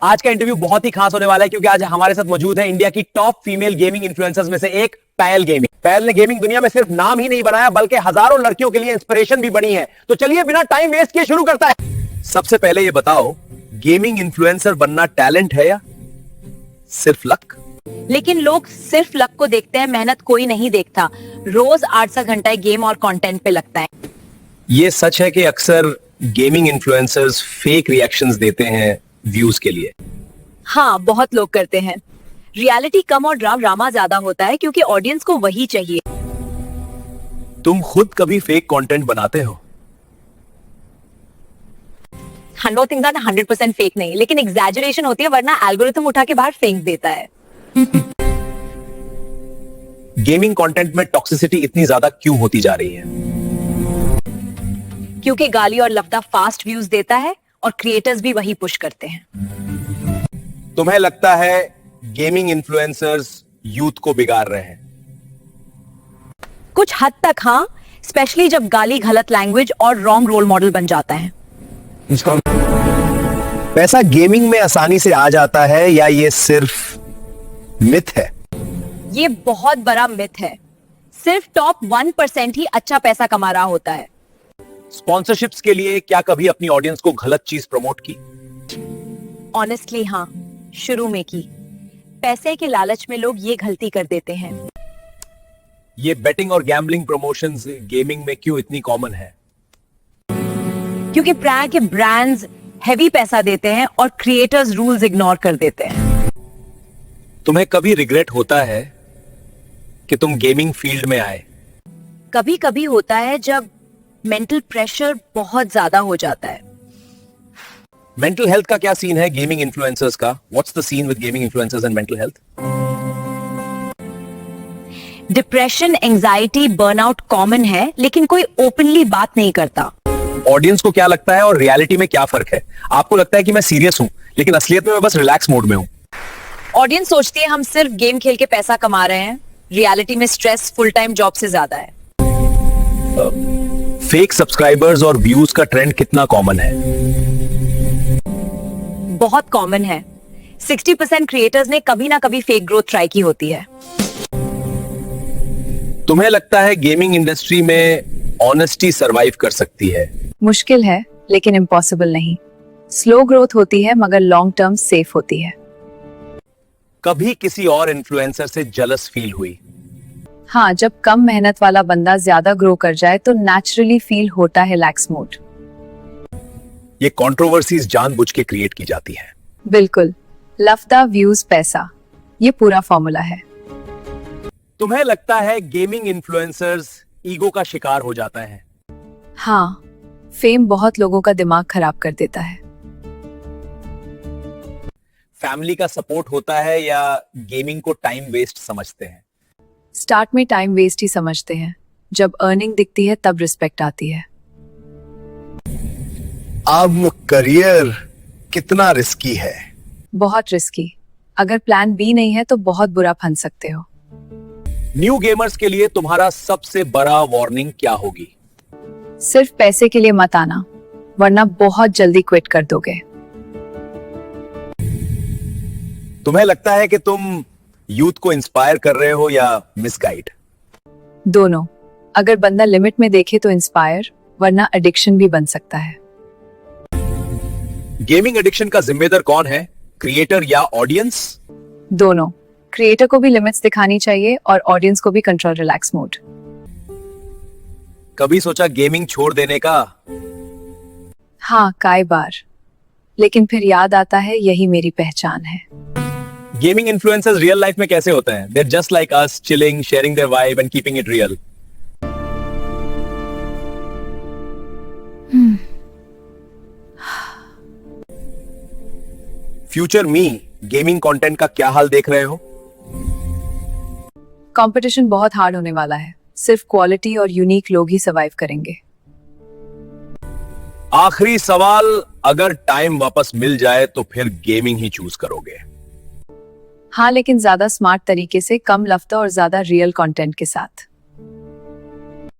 आज का इंटरव्यू बहुत ही खास होने वाला है क्योंकि आज हमारे साथ मौजूद है इंडिया की टॉप फीमेल गेमिंग इन्फ्लुएंसर्स में से एक पायल गेमिंग। पायल ने गेमिंग दुनिया में सिर्फ नाम ही नहीं बनाया बल्कि हजारों लड़कियों के लिए इंस्पिरेशन भी बनी है। तो चलिए बिना टाइम वेस्ट किए शुरू करता है। सबसे पहले ये बताओ, गेमिंग इन्फ्लुएंसर बनना टैलेंट है या सिर्फ लक? लेकिन लोग सिर्फ लक को देखते हैं, मेहनत कोई नहीं देखता। रोज 8 घंटा गेम और कंटेंट पे लगता है। ये सच है कि अक्सर गेमिंग इन्फ्लुएंसर्स फेक रिएक्शंस देते हैं व्यूज के लिए। हाँ, बहुत लोग करते हैं। रियलिटी कम और ड्रामा ज्यादा होता है क्योंकि ऑडियंस को वही चाहिए। तुम खुद कभी फेक कंटेंट बनाते हो? 100% फेक नहीं, लेकिन एग्जैजरेशन होती है, वरना एल्गोरिथम उठा के बाहर फेंक देता है। गेमिंग कंटेंट में टॉक्सिसिटी इतनी ज्यादा क्यों होती जा रही है? क्योंकि गाली और लफ्जा फास्ट व्यूज देता है और क्रिएटर्स भी वही पुश करते हैं। तुम्हें लगता है गेमिंग इन्फ्लुएंसर्स यूथ को बिगाड़ रहे हैं? कुछ हद तक हाँ, स्पेशली जब गाली, गलत लैंग्वेज और रॉन्ग रोल मॉडल बन जाता है। पैसा गेमिंग में आसानी से आ जाता है या ये सिर्फ मिथ है? ये बहुत बड़ा मिथ है। सिर्फ टॉप 1% ही अच्छा पैसा कमा रहा होता है। स्पॉन्सरशिप्स के लिए क्या कभी अपनी ऑडियंस को गलत चीज प्रमोट की? ऑनेस्टली हाँ, शुरू में की। पैसे के लालच में लोग ये गलती कर देते हैं। ये बेटिंग और गैम्बलिंग प्रमोशंस गेमिंग में क्यों इतनी कॉमन है? क्योंकि प्राय के ब्रांड्स हैवी पैसा देते हैं और क्रिएटर्स रूल्स इग्नोर कर देते हैं। तुम्हें कभी रिग्रेट होता है कि तुम गेमिंग फील्ड में आए? कभी कभी होता है जब मेंटल प्रेशर बहुत ज्यादा हो जाता है। मेंटल हेल्थ का क्या सीन है गेमिंग इन्फ्लुएंसर्स का? What's the scene with gaming influencers and mental health? Depression, anxiety, burnout common है, लेकिन कोई ओपनली बात नहीं करता। ऑडियंस को क्या लगता है और रियलिटी में क्या फर्क है? आपको लगता है कि मैं सीरियस हूं, लेकिन असलियत में मैं बस रिलैक्स मोड में हूं। ऑडियंस सोचती है हम सिर्फ गेम खेल के पैसा कमा रहे हैं। रियलिटी में स्ट्रेस फुल टाइम जॉब से ज्यादा है। फेक सब्सक्राइबर्स और व्यूज का ट्रेंड कितना कॉमन है? बहुत कॉमन है। 60% क्रिएटर्स ने कभी ना कभी फेक ग्रोथ ट्राई की होती है। तुम्हें लगता है गेमिंग इंडस्ट्री में ऑनेस्टी सरवाइव कर सकती है? मुश्किल है, लेकिन इम्पॉसिबल नहीं। स्लो ग्रोथ होती है मगर लॉन्ग टर्म सेफ होती है। कभी किसी और इन्फ्लुएंसर से जेलस फील हुई? हाँ, जब कम मेहनत वाला बंदा ज्यादा ग्रो कर जाए तो नेचुरली फील होता है लैक्स मोड। ये कंट्रोवर्सीज जानबूझ के क्रिएट की जाती है। बिल्कुल, लफ्जा, व्यूज, पैसा, ये पूरा फॉर्मूला है। तुम्हें लगता है गेमिंग इन्फ्लुएंसर्स ईगो का शिकार हो जाता है? हाँ, फेम बहुत लोगों का दिमाग खराब कर देता है। फैमिली का सपोर्ट होता है या गेमिंग को टाइम वेस्ट समझते हैं? स्टार्ट में टाइम वेस्ट ही समझते हैं। जब अर्निंग दिखती है तब रिस्पेक्ट आती है। अब करियर कितना रिस्की है? बहुत रिस्की। अगर प्लान बी नहीं है तो बहुत बुरा फंस सकते हो। न्यू गेमर्स के लिए तुम्हारा सबसे बड़ा वार्निंग क्या होगी? सिर्फ पैसे के लिए मत आना, वरना बहुत जल्दी क्विट कर दोगे। तुम्हें लगता है कि तुम यूथ को इंस्पायर कर रहे हो या मिसगाइड? दोनों। अगर बंदा लिमिट में देखे तो इंस्पायर, वरना एडिक्शन भी बन सकता है। गेमिंग एडिक्शन का जिम्मेदार कौन है, क्रिएटर या ऑडियंस? दोनों। क्रिएटर को भी लिमिट्स दिखानी चाहिए और ऑडियंस को भी कंट्रोल, रिलैक्स मोड। कभी सोचा गेमिंग छोड़ देने का? हाँ, कई बार, लेकिन फिर याद आता है यही मेरी पहचान है। गेमिंग इन्फ्लुएंसर्स रियल लाइफ में कैसे होते हैं? They're just like us, chilling, sharing their vibe and keeping it real. Future me gaming content का क्या हाल देख रहे हो? कंपटीशन बहुत हार्ड होने वाला है। सिर्फ क्वालिटी और यूनिक लोग ही सर्वाइव करेंगे। आखिरी सवाल, अगर टाइम वापस मिल जाए तो फिर गेमिंग ही चूज करोगे? हाँ, लेकिन ज्यादा स्मार्ट तरीके से, कम लफ्ता और ज्यादा रियल कंटेंट के साथ।